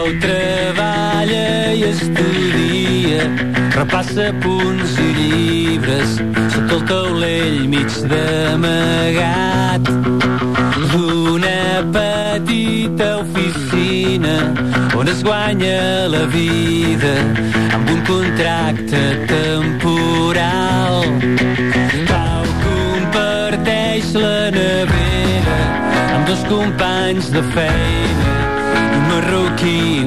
Pau treballa i estudia, repassa punts i llibres sota el taulell mig d'amagat d'una petita oficina on es guanya la vida amb un contracte temporal. Pau comparteix la nevera amb dos companys de feina, un marroquí